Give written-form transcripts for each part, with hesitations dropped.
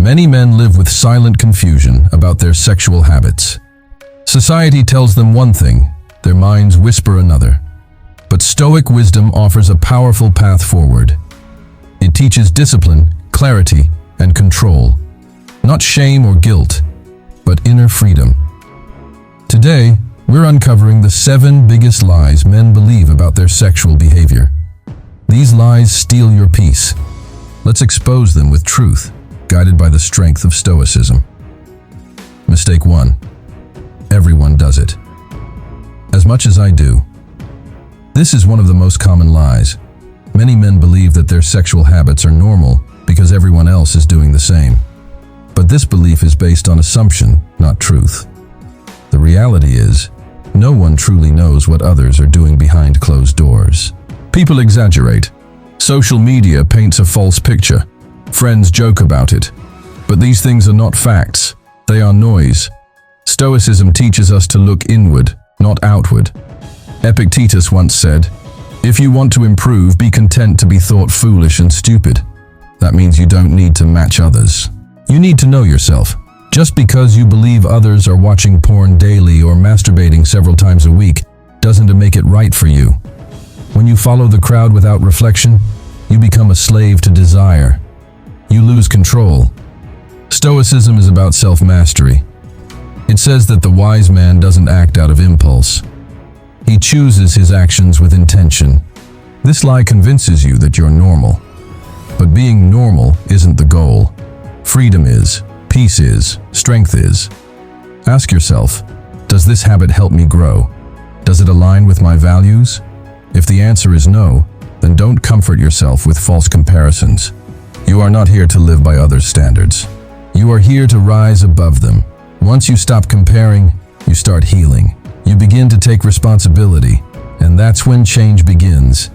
Many men live with silent confusion about their sexual habits. Society tells them one thing, their minds whisper another. But Stoic wisdom offers a powerful path forward. It teaches discipline, clarity, and control. Not shame or guilt, but inner freedom. Today, we're uncovering the 7 biggest lies men believe about their sexual behavior. These lies steal your peace. Let's expose them with truth, guided by the strength of Stoicism. Mistake 1. Everyone does it. As much as I do. This is one of the most common lies. Many men believe that their sexual habits are normal because everyone else is doing the same. But this belief is based on assumption, not truth. The reality is, no one truly knows what others are doing behind closed doors. People exaggerate. Social media paints a false picture. Friends joke about it. But these things are not facts. They are noise. Stoicism teaches us to look inward, not outward. Epictetus once said, "If you want to improve, be content to be thought foolish and stupid." That means you don't need to match others. You need to know yourself. Just because you believe others are watching porn daily or masturbating several times a week doesn't make it right for you. When you follow the crowd without reflection, you become a slave to desire. You lose control. Stoicism is about self-mastery. It says that the wise man doesn't act out of impulse. He chooses his actions with intention. This lie convinces you that you're normal. But being normal isn't the goal. Freedom is, peace is, strength is. Ask yourself, does this habit help me grow? Does it align with my values? If the answer is no, then don't comfort yourself with false comparisons. You are not here to live by others' standards. You are here to rise above them. Once you stop comparing, you start healing. You begin to take responsibility, and that's when change begins.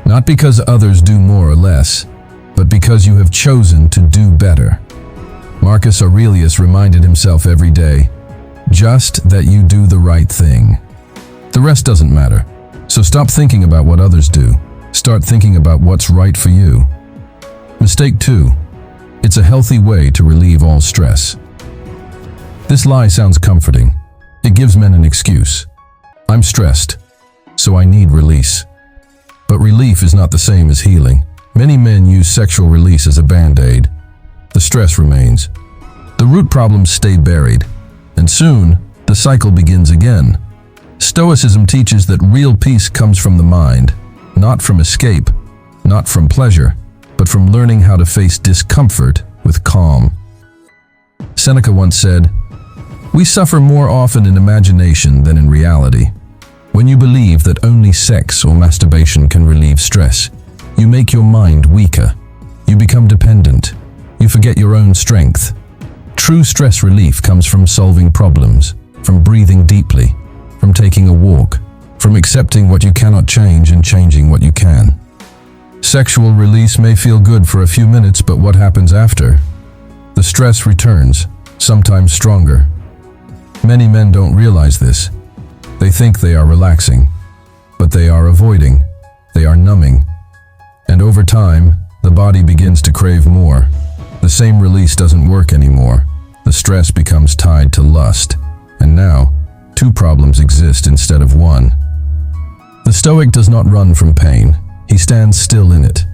Not because others do more or less, but because you have chosen to do better. Marcus Aurelius reminded himself every day, just that you do the right thing. The rest doesn't matter. So stop thinking about what others do. Start thinking about what's right for you. Mistake 2. It's a healthy way to relieve all stress. This lie sounds comforting. It gives men an excuse. I'm stressed, so I need release. But relief is not the same as healing. Many men use sexual release as a band-aid. The stress remains. The root problems stay buried, and soon, the cycle begins again. Stoicism teaches that real peace comes from the mind, not from escape, not from pleasure, but from learning how to face discomfort with calm. Seneca once said, "We suffer more often in imagination than in reality." When you believe that only sex or masturbation can relieve stress, you make your mind weaker. You become dependent. You forget your own strength. True stress relief comes from solving problems, from breathing deeply, from taking a walk, from accepting what you cannot change and changing what you can. Sexual release may feel good for a few minutes, but what happens after? The stress returns, sometimes stronger. Many men don't realize this. They think they are relaxing, but they are avoiding, they are numbing. And over time, the body begins to crave more. The same release doesn't work anymore. The stress becomes tied to lust, and now, 2 problems exist instead of 1. The Stoic does not run from pain. He stands still in it.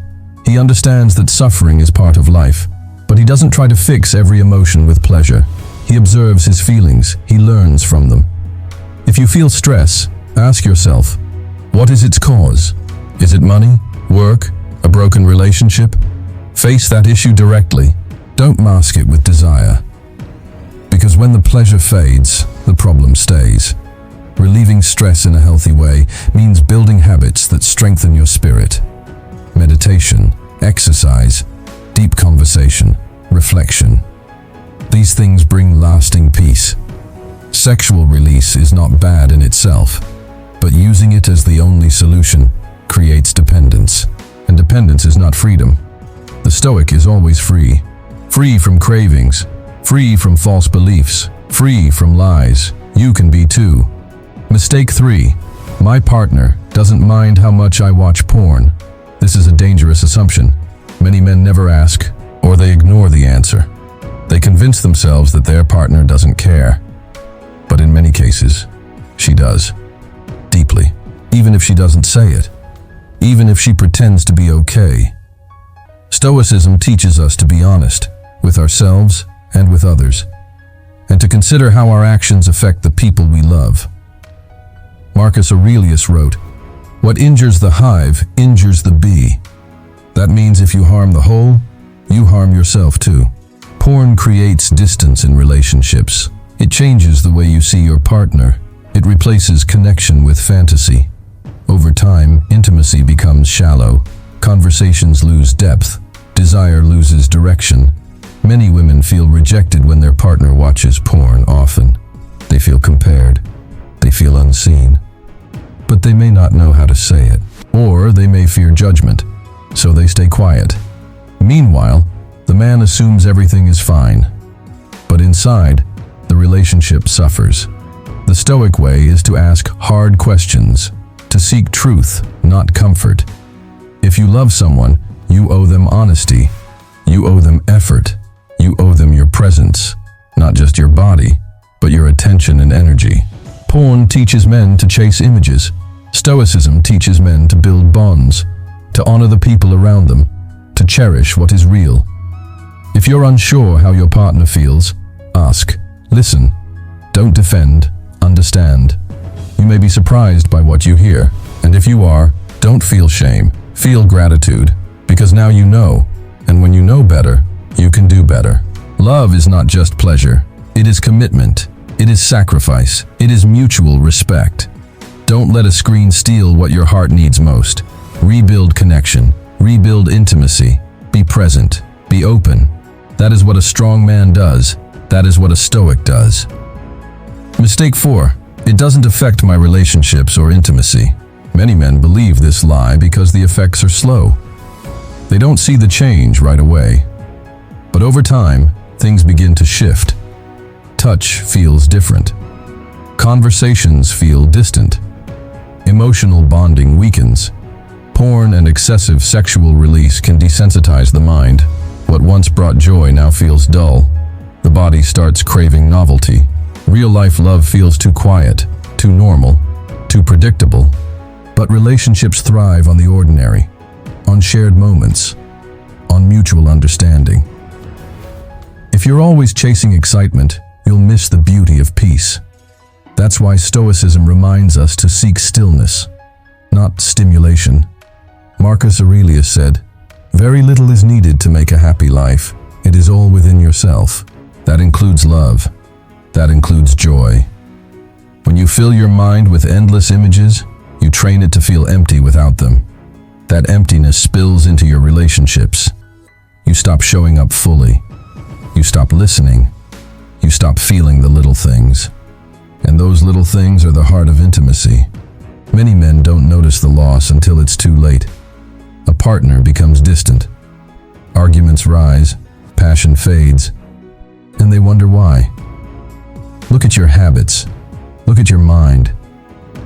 He understands that suffering is part of life, but he doesn't try to fix every emotion with pleasure. He observes his feelings. He learns from them. If you feel stress, ask yourself, what is its cause? Is it money, work, a broken relationship? Face that issue directly. Don't mask it with desire. Because when the pleasure fades, the problem stays. Relieving stress in a healthy way means building habits that strengthen your spirit. Meditation, exercise, deep conversation, reflection. These things bring lasting peace. Sexual release is not bad in itself, but using it as the only solution creates dependence. And dependence is not freedom. The Stoic is always free. Free from cravings, free from false beliefs, free from lies. You can be too. Mistake 3. My partner doesn't mind how much I watch porn. This is a dangerous assumption. Many men never ask, or they ignore the answer. convince themselves that their partner doesn't care. But in many cases, she does. Deeply. Even if she doesn't say it. Even if she pretends to be okay. Stoicism teaches us to be honest with ourselves and with others, and to consider how our actions affect the people we love. Marcus Aurelius wrote, "What injures the hive injures the bee." That means if you harm the whole, you harm yourself too. Porn creates distance in relationships. It changes the way you see your partner. It replaces connection with fantasy. Over time, intimacy becomes shallow. Conversations lose depth. Desire loses direction. Many women feel rejected when their partner watches porn often. They feel compared. They feel unseen. But they may not know how to say it. Or they may fear judgment, so they stay quiet. Meanwhile, the man assumes everything is fine. But inside, the relationship suffers. The Stoic way is to ask hard questions, to seek truth, not comfort. If you love someone, you owe them honesty. You owe them effort. You owe them your presence, not just your body, but your attention and energy. Porn teaches men to chase images. Stoicism teaches men to build bonds, to honor the people around them, to cherish what is real. If you're unsure how your partner feels, ask, listen. Don't defend, understand. You may be surprised by what you hear, and if you are, don't feel shame, feel gratitude, because now you know, and when you know better, you can do better. Love is not just pleasure, it is commitment, it is sacrifice, it is mutual respect. Don't let a screen steal what your heart needs most. Rebuild connection, rebuild intimacy, be present, be open. That is what a strong man does, that is what a Stoic does. Mistake 4. It doesn't affect my relationships or intimacy. Many men believe this lie because the effects are slow. They don't see the change right away. But over time, things begin to shift. Touch feels different. Conversations feel distant. Emotional bonding weakens. Porn and excessive sexual release can desensitize the mind. What once brought joy now feels dull. The body starts craving novelty. Real-life love feels too quiet, too normal, too predictable. But relationships thrive on the ordinary, on shared moments, on mutual understanding. If you're always chasing excitement, you'll miss the beauty of peace. That's why Stoicism reminds us to seek stillness, not stimulation. Marcus Aurelius said, "Very little is needed to make a happy life. It is all within yourself." That includes love. That includes joy. When you fill your mind with endless images, you train it to feel empty without them. That emptiness spills into your relationships. You stop showing up fully. You stop listening. You stop feeling the little things. And those little things are the heart of intimacy. Many men don't notice the loss until it's too late. A partner becomes distant. Arguments rise, passion fades, and they wonder why. Look at your habits. Look at your mind.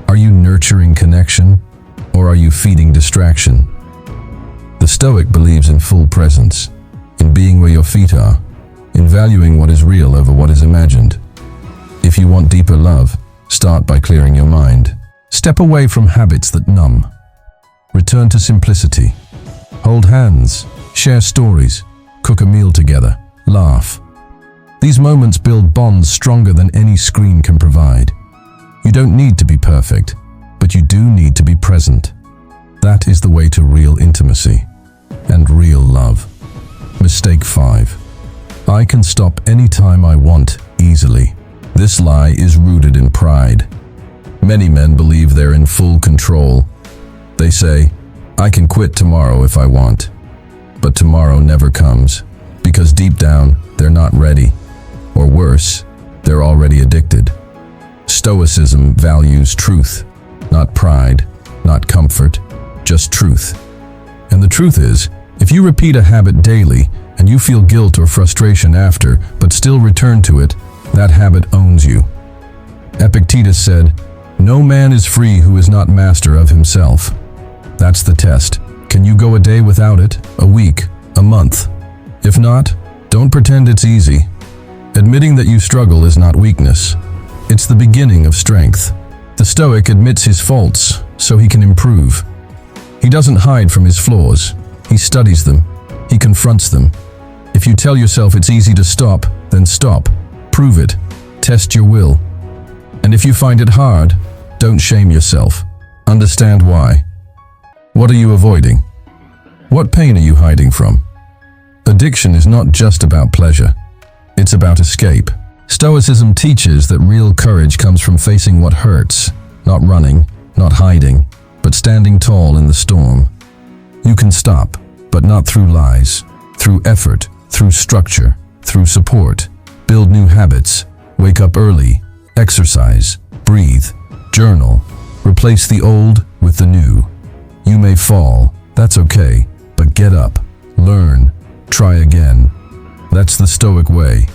Are you nurturing connection, or are you feeding distraction? The Stoic believes in full presence, in being where your feet are, in valuing what is real over what is imagined. If you want deeper love, start by clearing your mind. Step away from habits that numb. Return to simplicity. Hold hands, share stories, cook a meal together, laugh. These moments build bonds stronger than any screen can provide. You don't need to be perfect, but you do need to be present. That is the way to real intimacy and real love. Mistake 5. I can stop anytime I want, easily. This lie is rooted in pride. Many men believe they're in full control. They say, I can quit tomorrow if I want. But tomorrow never comes, because deep down, they're not ready. Or worse, they're already addicted. Stoicism values truth, not pride, not comfort, just truth. And the truth is, if you repeat a habit daily and you feel guilt or frustration after, but still return to it, that habit owns you. Epictetus said, "No man is free who is not master of himself." That's the test. Can you go a day without it, a week, a month? If not, don't pretend it's easy. Admitting that you struggle is not weakness. It's the beginning of strength. The Stoic admits his faults so he can improve. He doesn't hide from his flaws. He studies them. He confronts them. If you tell yourself it's easy to stop, then stop. Prove it. Test your will. And if you find it hard, don't shame yourself. Understand why. What are you avoiding? What pain are you hiding from? Addiction is not just about pleasure. It's about escape. Stoicism teaches that real courage comes from facing what hurts, not running, not hiding, but standing tall in the storm. You can stop, but not through lies, through effort, through structure, through support. Build new habits, wake up early, exercise, breathe, journal, replace the old with the new. You may fall, that's okay, but get up, learn, try again. That's the Stoic way.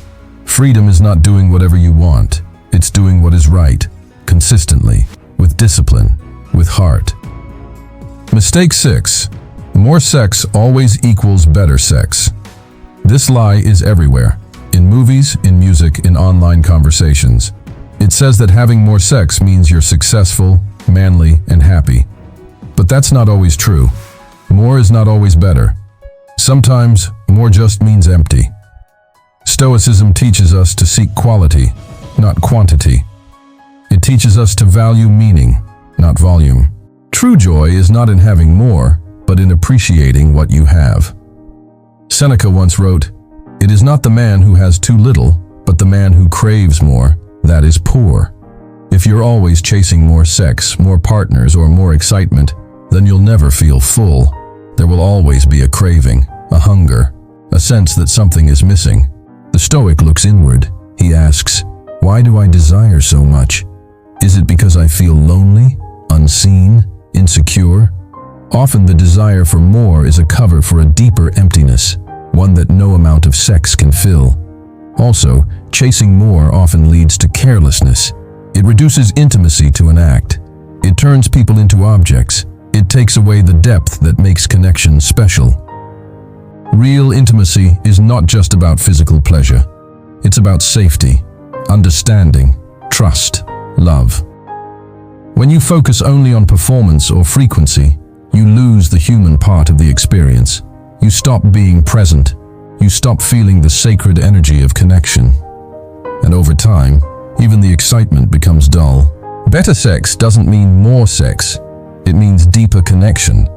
Freedom is not doing whatever you want, it's doing what is right, consistently, with discipline, with heart. Mistake 6. More sex always equals better sex. This lie is everywhere. In movies, in music, in online conversations. It says that having more sex means you're successful, manly, and happy. But that's not always true. More is not always better. Sometimes, more just means empty. Stoicism teaches us to seek quality, not quantity. It teaches us to value meaning, not volume. True joy is not in having more, but in appreciating what you have. Seneca once wrote, "It is not the man who has too little, but the man who craves more, that is poor." If you're always chasing more sex, more partners, or more excitement, then you'll never feel full. There will always be a craving, a hunger, a sense that something is missing. The Stoic looks inward. He asks, "Why do I desire so much? Is it because I feel lonely, unseen, insecure?" Often the desire for more is a cover for a deeper emptiness, one that no amount of sex can fill. Also, chasing more often leads to carelessness. It reduces intimacy to an act. It turns people into objects. It takes away the depth that makes connection special. Real intimacy is not just about physical pleasure. It's about safety, understanding, trust, love. When you focus only on performance or frequency, you lose the human part of the experience. You stop being present. You stop feeling the sacred energy of connection. And over time, even the excitement becomes dull. Better sex doesn't mean more sex. It means deeper connection.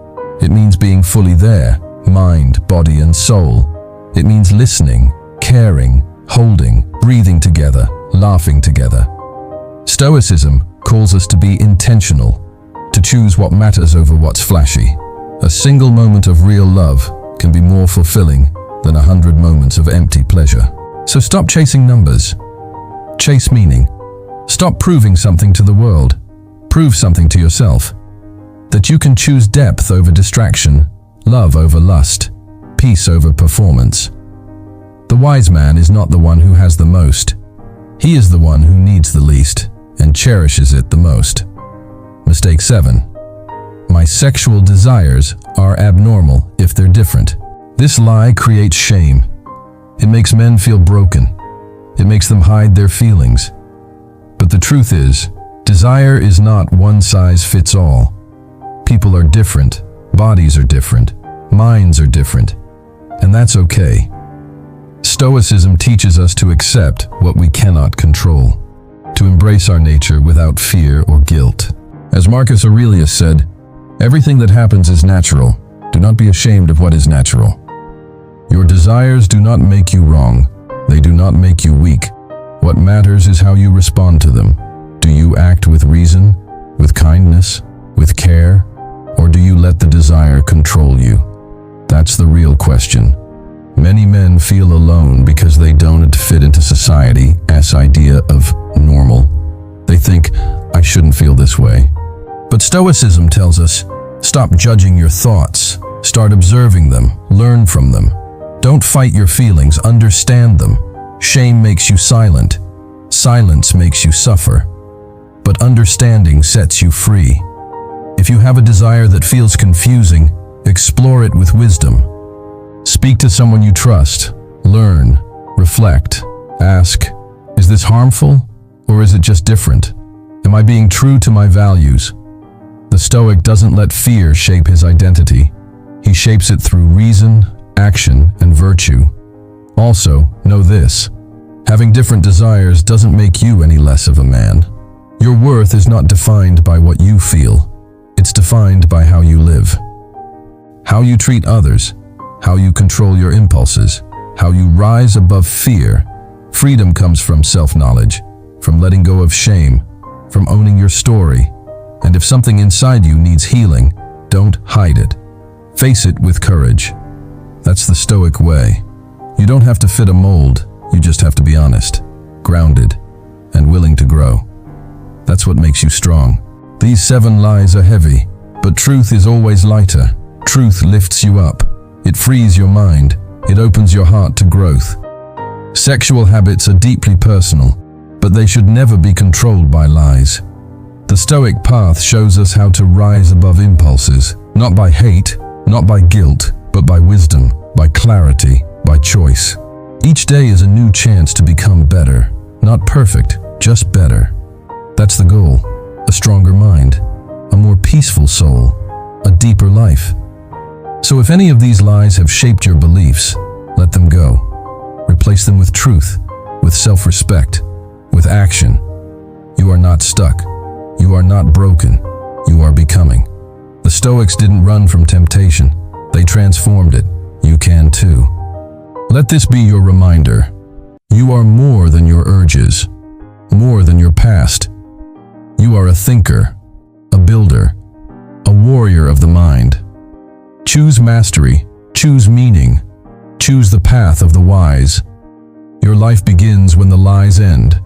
It means being fully there, mind, body, and soul. It means listening, caring, holding, breathing together, laughing together. Stoicism calls us to be intentional, to choose what matters over what's flashy. A single moment of real love can be more fulfilling than 100 moments of empty pleasure. So stop chasing numbers. Chase meaning. Stop proving something to the world. Prove something to yourself. That you can choose depth over distraction, love over lust, peace over performance. The wise man is not the one who has the most. He is the one who needs the least and cherishes it the most. Mistake 7. My sexual desires are abnormal if they're different. This lie creates shame. It makes men feel broken. It makes them hide their feelings. But the truth is, desire is not one size fits all. People are different, bodies are different, minds are different, and that's okay. Stoicism teaches us to accept what we cannot control, to embrace our nature without fear or guilt. As Marcus Aurelius said, "Everything that happens is natural. Do not be ashamed of what is natural." Your desires do not make you wrong. They do not make you weak. What matters is how you respond to them. Do you act with reason, with kindness, with care, or do you let the desire control you? That's the real question. Many men feel alone because they don't fit into society's idea of normal. They think, "I shouldn't feel this way." But Stoicism tells us, stop judging your thoughts. Start observing them. Learn from them. Don't fight your feelings. Understand them. Shame makes you silent. Silence makes you suffer. But understanding sets you free. If you have a desire that feels confusing, explore it with wisdom. Speak to someone you trust. Learn, reflect, Ask, is this harmful, or is it just different? Am I being true to my values? The Stoic doesn't let fear shape his identity. He shapes it through reason, action, and virtue. Also, know this: having different desires doesn't make you any less of a man. Your worth is not defined by what you feel. It's defined by how you live. How you treat others, how you control your impulses, how you rise above fear. Freedom comes from self-knowledge, from letting go of shame, from owning your story. And if something inside you needs healing, don't hide it. Face it with courage. That's the Stoic way. You don't have to fit a mold, you just have to be honest, grounded, and willing to grow. That's what makes you strong. These 7 lies are heavy, but truth is always lighter. Truth lifts you up. It frees your mind. It opens your heart to growth. Sexual habits are deeply personal, but they should never be controlled by lies. The Stoic path shows us how to rise above impulses, not by hate, not by guilt, but by wisdom, by clarity, by choice. Each day is a new chance to become better. Not perfect, just better. That's the goal. A stronger mind, a more peaceful soul, a deeper life. So if any of these lies have shaped your beliefs, let them go. Replace them with truth, with self-respect, with action. You are not stuck. You are not broken. You are becoming. The Stoics didn't run from temptation. They transformed it. You can too. Let this be your reminder. You are more than your urges, more than your past. You are a thinker, a builder, a warrior of the mind. Choose mastery, choose meaning, choose the path of the wise. Your life begins when the lies end.